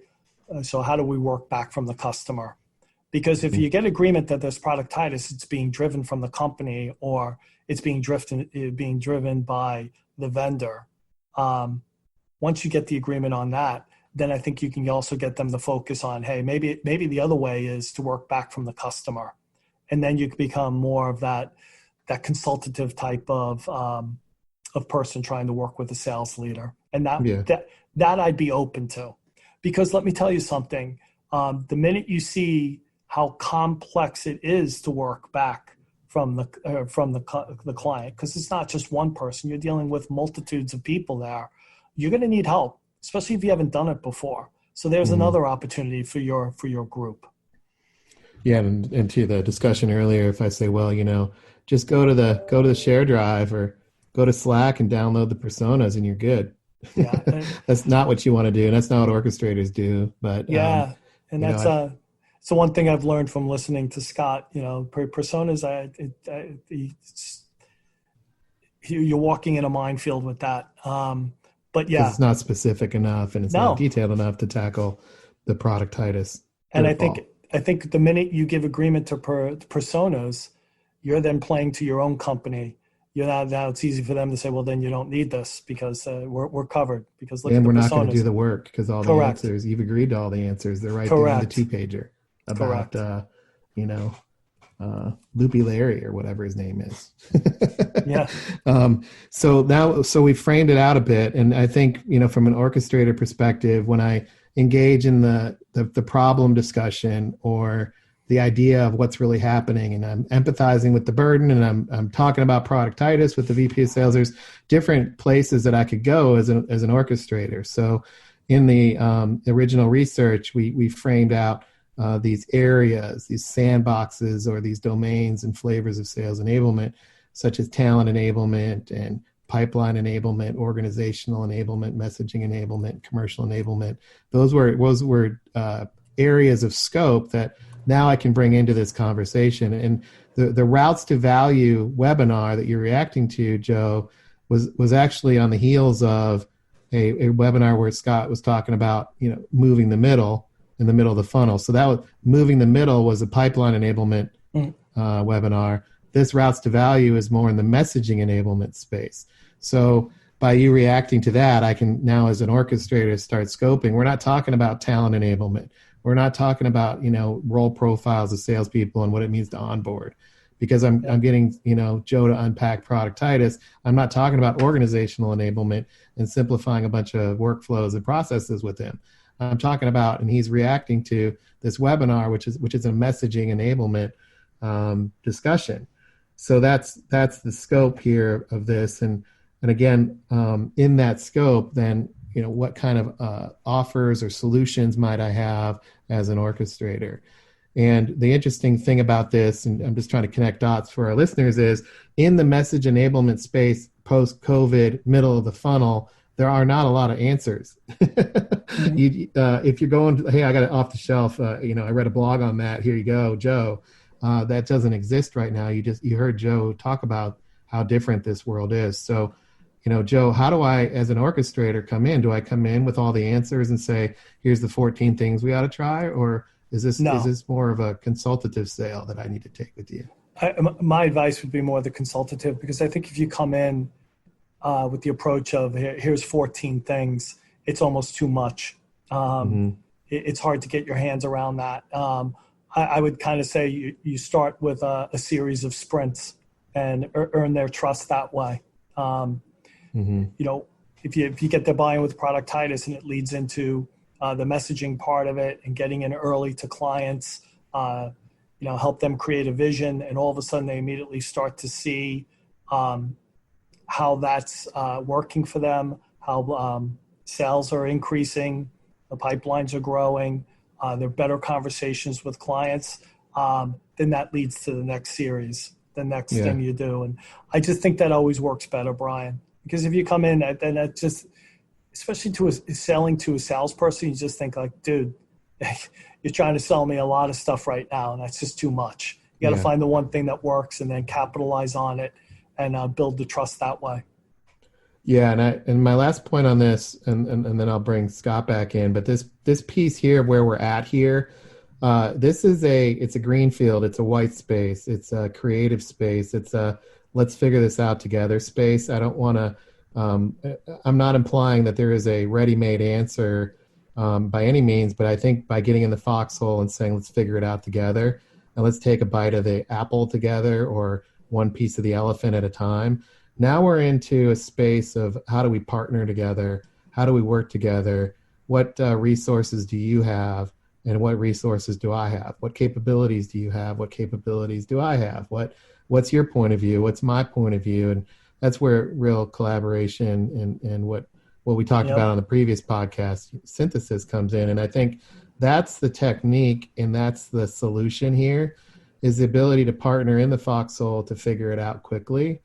so how do we work back from the customer? Because if you get agreement that there's productitis, it's being driven from the company or it's being driven by the vendor. Once you get the agreement on that, then I think you can also get them to focus on, hey, maybe the other way is to work back from the customer. And then you can become more of that consultative type of person trying to work with a sales leader. And that I'd be open to. Because let me tell you something, the minute you see how complex it is to work back from the client, because it's not just one person, you're dealing with multitudes of people there, you're going to need help, especially if you haven't done it before. So there's another opportunity for your group. Yeah, and to the discussion earlier, if I say, well, just go to the share drive or go to Slack and download the personas and you're good. Yeah, That's not what you want to do, and that's not what orchestrators do. But yeah, and that's so one thing I've learned from listening to Scott. Personas, you're walking in a minefield with that. But yeah, it's not specific enough and it's not detailed enough to tackle the productitis. And I think the minute you give agreement to personas, you're then playing to your own company. Now it's easy for them to say, well, then you don't need this because we're covered. Because look at the we're personas. not going to do the work because all the answers, you've agreed to all the answers. They're right there in the 2-pager about, Loopy Larry or whatever his name is. Yeah. So we framed it out a bit. And I think, from an orchestrator perspective, when I engage in the problem discussion or the idea of what's really happening, and I'm empathizing with the burden, and I'm talking about productitis with the VP of sales, there's different places that I could go as an orchestrator. So in the original research, we framed out these areas, these sandboxes or these domains and flavors of sales enablement, such as talent enablement and pipeline enablement, organizational enablement, messaging enablement, commercial enablement. Those were areas of scope that now I can bring into this conversation. And the routes to value webinar that you're reacting to, Joe, was actually on the heels of a webinar where Scott was talking about, moving the middle in the middle of the funnel. So that was moving the middle was a pipeline enablement webinar. This routes to value is more in the messaging enablement space. So by you reacting to that, I can now as an orchestrator start scoping. We're not talking about talent enablement. We're not talking about, role profiles of salespeople and what it means to onboard, because I'm getting, Joe to unpack productitis. I'm not talking about organizational enablement and simplifying a bunch of workflows and processes with him. I'm talking about, and he's reacting to this webinar, which is a messaging enablement discussion. So that's the scope here of this. And again, in that scope, then, what kind of offers or solutions might I have as an orchestrator? And the interesting thing about this, and I'm just trying to connect dots for our listeners, is in the message enablement space, post-COVID, middle of the funnel, there are not a lot of answers. If you're going, hey, I got it off the shelf, I read a blog on that, here you go, Joe. That doesn't exist right now. You heard Joe talk about how different this world is. So, Joe, how do I, as an orchestrator, come in? Do I come in with all the answers and say, here's the 14 things we ought to try? Or is this more of a consultative sale that I need to take with you? My advice would be more the consultative, because I think if you come in with the approach of here's 14 things, it's almost too much. It's hard to get your hands around that. I would kind of say you start with a series of sprints and earn their trust that way. If you get their buy-in with productitis and it leads into the messaging part of it and getting in early to clients, help them create a vision, and all of a sudden they immediately start to see how that's working for them, how sales are increasing, the pipelines are growing, there are better conversations with clients, then that leads to the next series, the next thing you do. And I just think that always works better, Brian, because if you come in and that just, especially selling to a salesperson, you just think like, dude, you're trying to sell me a lot of stuff right now, and that's just too much. You got to find the one thing that works and then capitalize on it and build the trust that way. Yeah, and my last point on this, and then I'll bring Scott back in, but this piece here where we're at here, this is it's a green field, it's a white space, it's a creative space, it's a let's figure this out together space. I don't want to, I'm not implying that there is a ready-made answer by any means, but I think by getting in the foxhole and saying let's figure it out together, and let's take a bite of the apple together or one piece of the elephant at a time. Now we're into a space of how do we partner together? How do we work together? what resources do you have, and what resources do I have? What capabilities do you have? What capabilities do I have? What's your point of view? What's my point of view? And that's where real collaboration and what we talked about on the previous podcast, synthesis, comes in. And I think that's the technique, and that's the solution here, is the ability to partner in the foxhole to figure it out quickly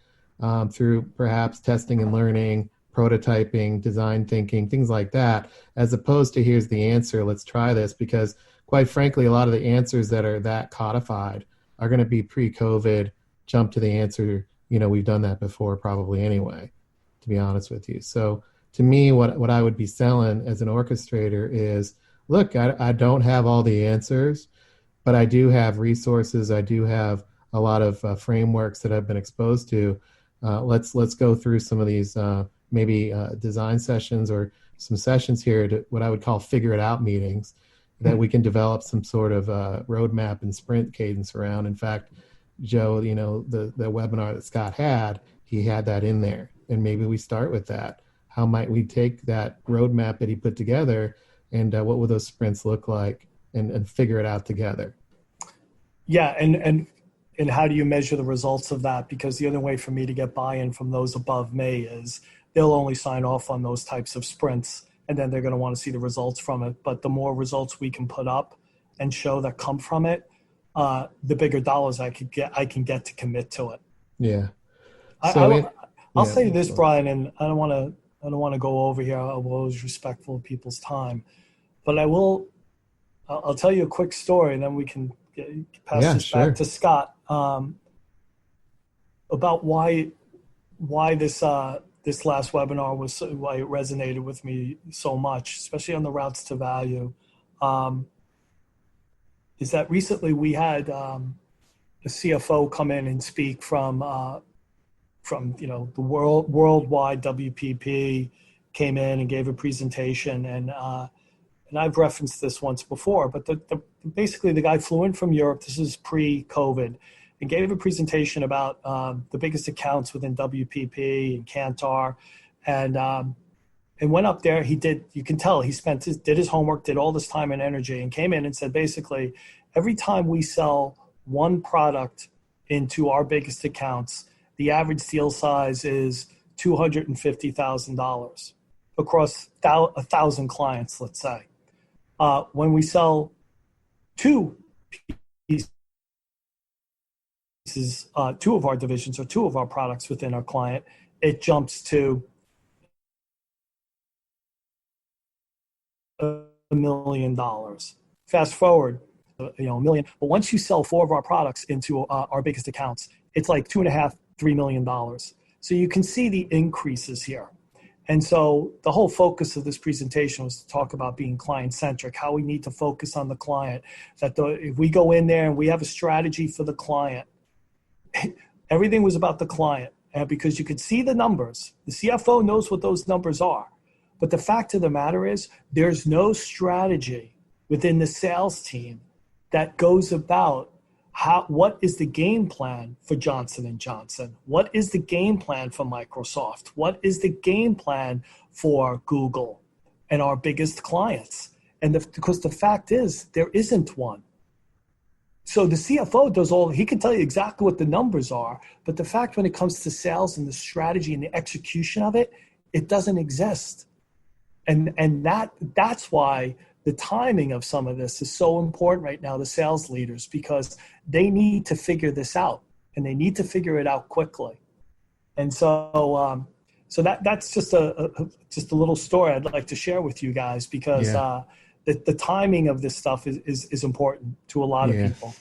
through perhaps testing and learning, prototyping, design thinking, things like that, as opposed to here's the answer, let's try this. Because quite frankly, a lot of the answers that are that codified are going to be pre-COVID, jump to the answer, we've done that before probably anyway, to be honest with you. So to me, what I would be selling as an orchestrator is, look, I don't have all the answers, but I do have resources. I do have a lot of frameworks that I've been exposed to. Let's go through some of these maybe design sessions or some sessions here to what I would call figure it out meetings that we can develop some sort of roadmap and sprint cadence around. In fact, Joe, the webinar that Scott had, he had that in there, and maybe we start with that. How might we take that roadmap that he put together, and what would those sprints look like, and figure it out together? Yeah, and how do you measure the results of that? Because the only way for me to get buy-in from those above me is they'll only sign off on those types of sprints, and then they're going to want to see the results from it. But the more results we can put up and show that come from it, the bigger dollars I can get to commit to it. Yeah. I'll say this, Brian, and I don't want to go over here. I'm always respectful of people's time, but I'll tell you a quick story, and then we can pass this back to Scott about why this last webinar why it resonated with me so much, especially on the routes to value. Is that recently we had a CFO come in and speak from the worldwide WPP, came in and gave a presentation, and I've referenced this once before, but basically the guy flew in from Europe. This is pre-COVID, and gave a presentation about the biggest accounts within WPP and Kantar, and went up there. You can tell he did his homework, did all this time and energy, and came in and said, basically, every time we sell one product into our biggest accounts, the average deal size is $250,000 across 1,000 clients, let's say. When we sell two pieces, two of our divisions or two of our products within our client, it jumps to $1 million. Fast forward, $1 million. But once you sell four of our products into our biggest accounts, it's like $2.5–3 million. So you can see the increases here. And so the whole focus of this presentation was to talk about being client-centric, how we need to focus on the client, that if we go in there and we have a strategy for the client, everything was about the client. And because you could see the numbers, the CFO knows what those numbers are. But the fact of the matter is, there's no strategy within the sales team that goes about what is the game plan for Johnson & Johnson? What is the game plan for Microsoft? What is the game plan for Google and our biggest clients? And because the fact is, there isn't one. So the CFO he can tell you exactly what the numbers are, but the fact when it comes to sales and the strategy and the execution of it, it doesn't exist. And that's why the timing of some of this is so important right now to sales leaders, because they need to figure this out, and they need to figure it out quickly. And so that's just a little story I'd like to share with you guys, because the timing of this stuff is important to a lot of people.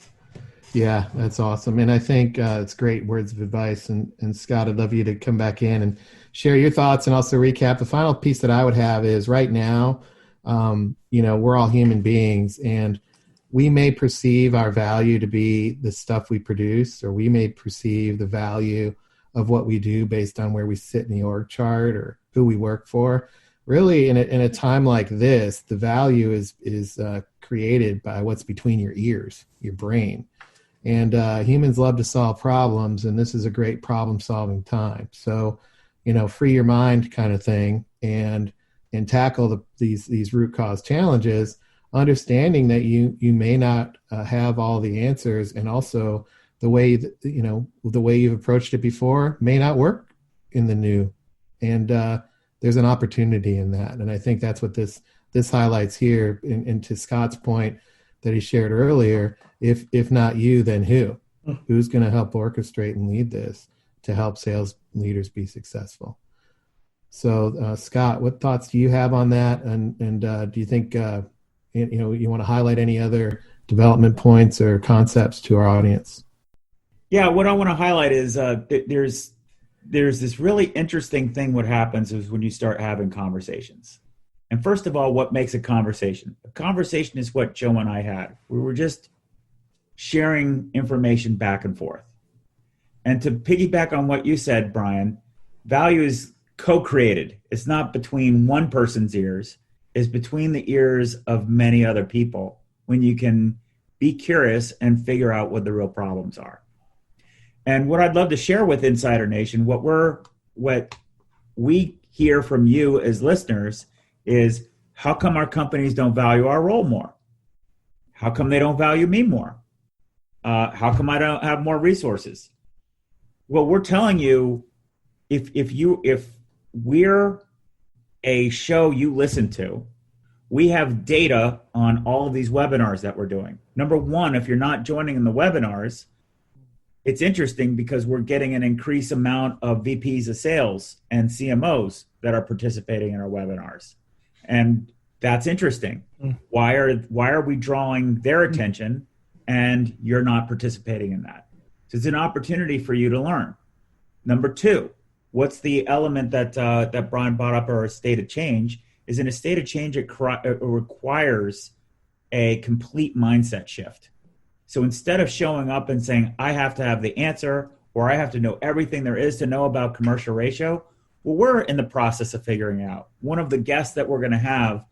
Yeah, that's awesome. And I think it's great words of advice. And Scott, I'd love you to come back in and share your thoughts and also recap. The final piece that I would have is right now, we're all human beings, and we may perceive our value to be the stuff we produce, or we may perceive the value of what we do based on where we sit in the org chart or who we work for. Really, in a time like this, the value is created by what's between your ears, your brain. And humans love to solve problems, and this is a great problem-solving time. So, free your mind kind of thing, and and tackle these root cause challenges, understanding that you may not have all the answers, and also the way that, the way you've approached it before may not work in the new, and there's an opportunity in that. And I think that's what this highlights here. And to Scott's point that he shared earlier, if not you, then who? Who's going to help orchestrate and lead this to help sales leaders be successful? So, Scott, what thoughts do you have on that? And do you think you want to highlight any other development points or concepts to our audience? Yeah, what I want to highlight is there's this really interesting thing. What happens is when you start having conversations. And first of all, what makes a conversation? A conversation is what Joe and I had. We were just sharing information back and forth. And to piggyback on what you said, Brian, value is co-created. It's not between one person's ears. It's between the ears of many other people when you can be curious and figure out what the real problems are. And what I'd love to share with Insider Nation, what we hear from you as listeners is, how come our companies don't value our role more? How come they don't value me more? How come I don't have more resources? Well, we're telling you, if we're a show you listen to, we have data on all of these webinars that we're doing. Number one, if you're not joining in the webinars, it's interesting because we're getting an increased amount of VPs of sales and CMOs that are participating in our webinars. And that's interesting. Why are we drawing their attention and you're not participating in that? So it's an opportunity for you to learn. Number two, what's the element that Brian brought up, or a state of change? Is in a state of change, it requires a complete mindset shift. So instead of showing up and saying, I have to have the answer, or I have to know everything there is to know about commercial ratio, well, we're in the process of figuring out. One of the guests that we're going to have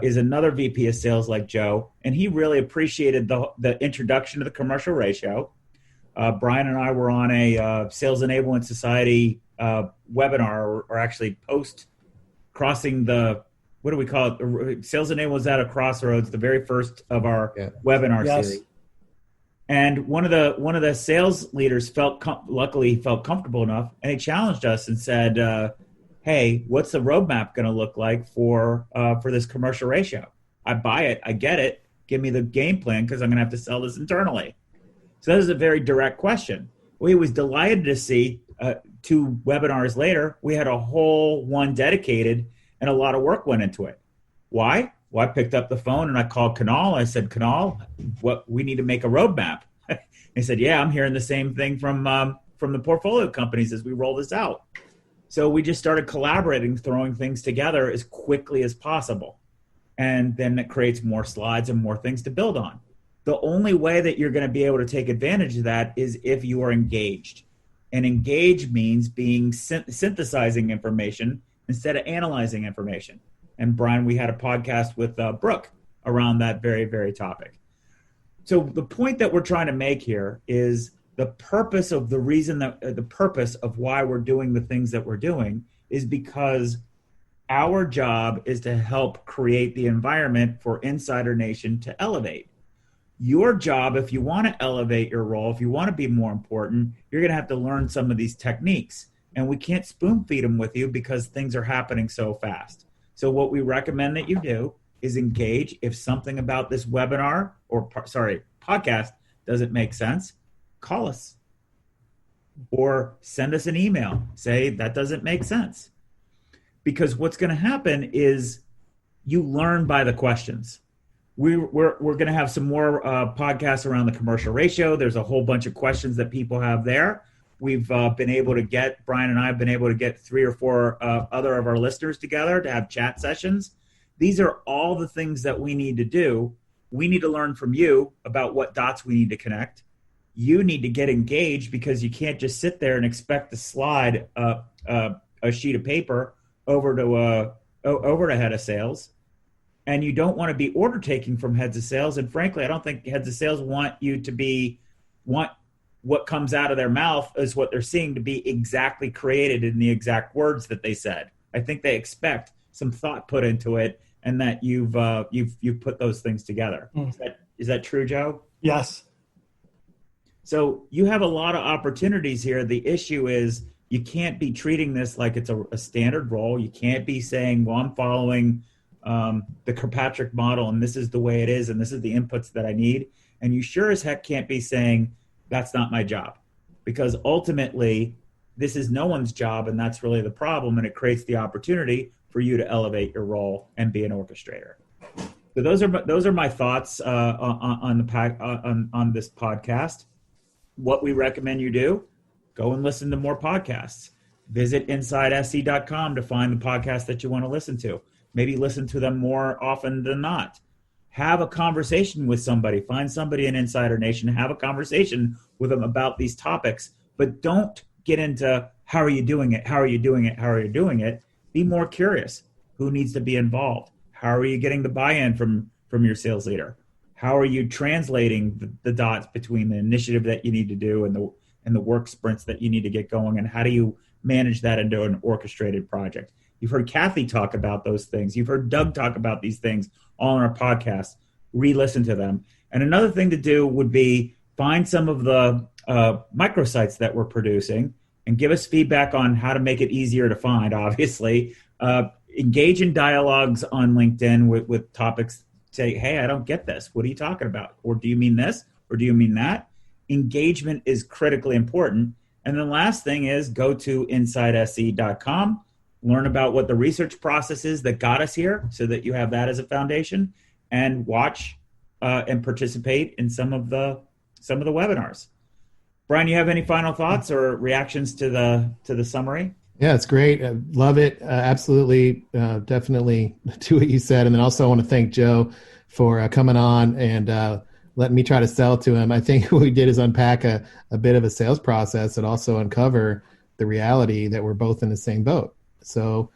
is another VP of sales like Joe, and he really appreciated the introduction to the commercial ratio. Brian and I were on a Sales Enablement Society webinar, or actually post crossing the, what do we call it? Sales Enablement was at a crossroads, the very first of our webinar series. And one of the sales leaders luckily felt comfortable enough, and he challenged us and said, "Hey, what's the roadmap going to look like for this commercial ratio? I buy it, I get it. Give me the game plan because I'm going to have to sell this internally." So that is a very direct question. Well, he was delighted to see 2 webinars later, we had a whole one dedicated, and a lot of work went into it. Why? Well, I picked up the phone and I called Kunal. I said, Kunal, we need to make a roadmap. He said, yeah, I'm hearing the same thing from the portfolio companies as we roll this out. So we just started collaborating, throwing things together as quickly as possible. And then it creates more slides and more things to build on. The only way that you're going to be able to take advantage of that is if you are engaged. And engage means synthesizing information instead of analyzing information. And Brian, we had a podcast with Brooke around that very, very topic. So the point that we're trying to make here is the purpose of why we're doing the things that we're doing is because our job is to help create the environment for Insider Nation to elevate. Your job, if you want to elevate your role, if you want to be more important, you're going to have to learn some of these techniques. And we can't spoon feed them with you because things are happening so fast. So what we recommend that you do is engage. If something about this webinar or podcast doesn't make sense, call us or send us an email. Say that doesn't make sense. Because what's going to happen is you learn by the questions. We're going to have some more podcasts around the commercial ratio. There's a whole bunch of questions that people have there. We've been able to get, Brian and I have been able to get 3 or 4 other of our listeners together to have chat sessions. These are all the things that we need to do. We need to learn from you about what dots we need to connect. You need to get engaged because you can't just sit there and expect to slide a sheet of paper over to head of sales. And you don't want to be order taking from heads of sales. And frankly, I don't think heads of sales want you to want what comes out of their mouth is what they're seeing to be exactly created in the exact words that they said. I think they expect some thought put into it, and that you've put those things together. Is that true, Joe? Yes. So you have a lot of opportunities here. The issue is you can't be treating this like it's a standard role. You can't be saying, well, I'm following the Kirkpatrick model, and this is the way it is, and this is the inputs that I need. And you sure as heck can't be saying, that's not my job. Because ultimately, this is no one's job, and that's really the problem, and it creates the opportunity for you to elevate your role and be an orchestrator. So those are my thoughts on this podcast. What we recommend you do, go and listen to more podcasts. Visit InsideSE.com to find the podcast that you want to listen to. Maybe listen to them more often than not. Have a conversation with somebody. Find somebody in Insider Nation. Have a conversation with them about these topics. But don't get into how are you doing it? How are you doing it? How are you doing it? Be more curious. Who needs to be involved? How are you getting the buy-in from your sales leader? How are you translating the dots between the initiative that you need to do and the work sprints that you need to get going? And how do you manage that into an orchestrated project? You've heard Kathy talk about those things. You've heard Doug talk about these things all on our podcast. Re-listen to them. And another thing to do would be find some of the microsites that we're producing and give us feedback on how to make it easier to find, obviously. Engage in dialogues on LinkedIn with topics. Say, hey, I don't get this. What are you talking about? Or do you mean this? Or do you mean that? Engagement is critically important. And the last thing is go to InsideSE.com, learn about what the research process is that got us here so that you have that as a foundation, and watch and participate in some of the webinars. Brian, you have any final thoughts or reactions to the summary? Yeah, it's great. I love it. Absolutely. Definitely do what you said. And then also I want to thank Joe for coming on and letting me try to sell to him. I think what we did is unpack a bit of a sales process and also uncover the reality that we're both in the same boat. So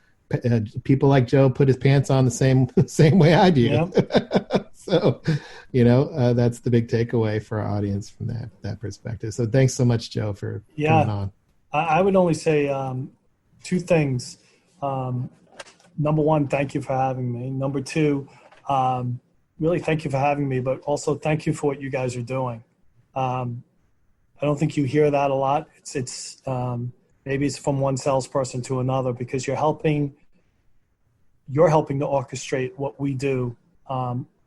people like Joe put his pants on the same way I do. Yep. So, that's the big takeaway for our audience from that perspective. So thanks so much, Joe, for coming on. I would only say two things. Number one, thank you for having me. Number two, really thank you for having me, but also thank you for what you guys are doing. I don't think you hear that a lot. It's maybe it's from one salesperson to another, because you're helping to orchestrate what we do,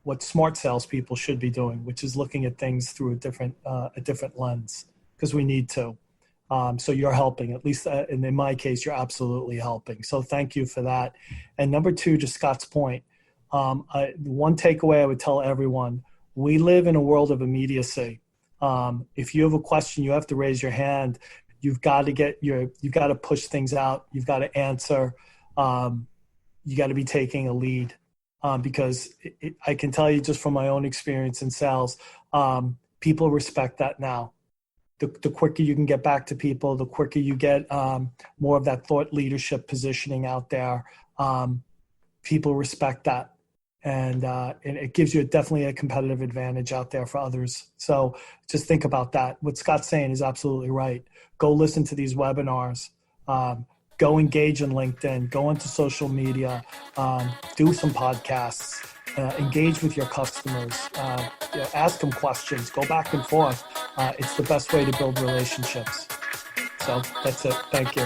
what smart salespeople should be doing, which is looking at things through a different lens, because we need to. So you're helping, at least in my case, you're absolutely helping. So thank you for that. And number two, to Scott's point, one takeaway I would tell everyone: we live in a world of immediacy. If you have a question, you have to raise your hand. You've got to push things out. You've got to answer. You got to be taking a lead, because I can tell you just from my own experience in sales, people respect that now. The quicker you can get back to people, the quicker you get more of that thought leadership positioning out there. People respect that. And it gives you definitely a competitive advantage out there for others. So just think about that. What Scott's saying is absolutely right. Go listen to these webinars. Go engage in LinkedIn. Go into social media. Do some podcasts. Engage with your customers. Ask them questions. Go back and forth. It's the best way to build relationships. So that's it. Thank you.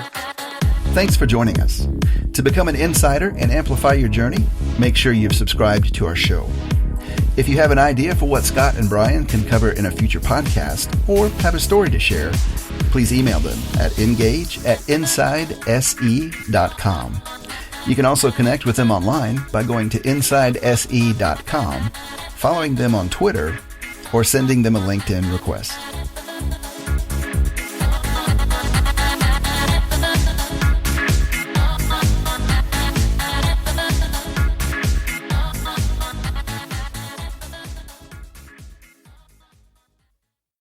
Thanks for joining us. To become an insider and amplify your journey, make sure you've subscribed to our show. If you have an idea for what Scott and Brian can cover in a future podcast, or have a story to share, please email them at engage@insidese.com. You can also connect with them online by going to insidese.com, following them on Twitter, or sending them a LinkedIn request.